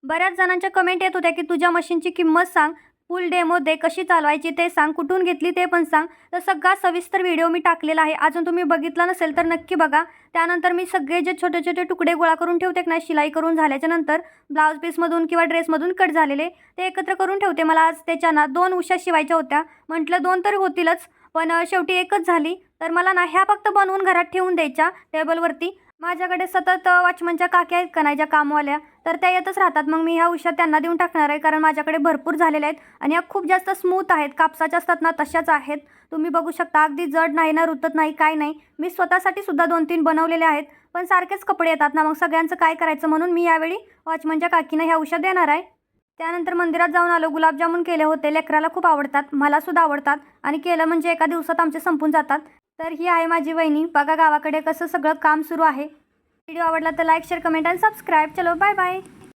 बऱ्याच जणांच्या कमेंट येत होत्या की तुझ्या मशीनची किंमत सांग, फुल डेमो दे, कशी चालवायची ते सांग, कुठून घेतली ते पण सांग. तर सगळा सविस्तर व्हिडिओ मी टाकलेला आहे. अजून तुम्ही बघितला नसेल तर नक्की बघा. त्यानंतर मी सगळे जे छोटे-छोटे तुकडे गोळा करून ठेवते ना, शिलाई करून झाल्याच्यानंतर ब्लाउज पीसमधून किंवा ड्रेसमधून कट झालेले, ते एकत्र करून ठेवते. मला आज त्याच्या ना 2 उश्या शिवायच्या होत्या. म्हटलं 2 तर होतीलच, पण शेवटी एकच झाली. तर मला ना ह्या फक्त बनवून घरात ठेवून द्यायच्या टेबलवरती. माझ्याकडे सतत वॉचमनच्या काकी आहेत का नाही ज्या कामवाल्या, तर त्या येतच राहतात. मग मी ह्या उश्या त्यांना देऊन टाकणार आहे, कारण माझ्याकडे भरपूर झालेल्या आहेत आणि ह्या खूप जास्त स्मूथ आहेत. कापसाच्या असतात ना तशाच आहेत. तुम्ही बघू शकता, अगदी जड नाही ना, रुतत नाही, काय नाही. मी स्वतःसाठी सुद्धा 2-3 बनवलेले आहेत. पण सारखेच कपडे येतात ना, मग सगळ्यांचं काय करायचं, म्हणून मी यावेळी वॉचमनच्या काकींना ह्या उश्या देणार आहे. त्यानंतर मंदिरात जाऊन आलो. गुलाबजामुन केले होते. लेकराला खूप आवडतात, मला सुद्धा आवडतात आणि केलं म्हणजे एका दिवसात आमचे संपून जातात. तर ही आहे माझी वहिनी. बघा गावाकडे कसं सगळं काम सुरू आहे. व्हिडिओ आवडला तर लाईक, शेअर, कमेंट आणि सबस्क्राईब. चलो बाय बाय.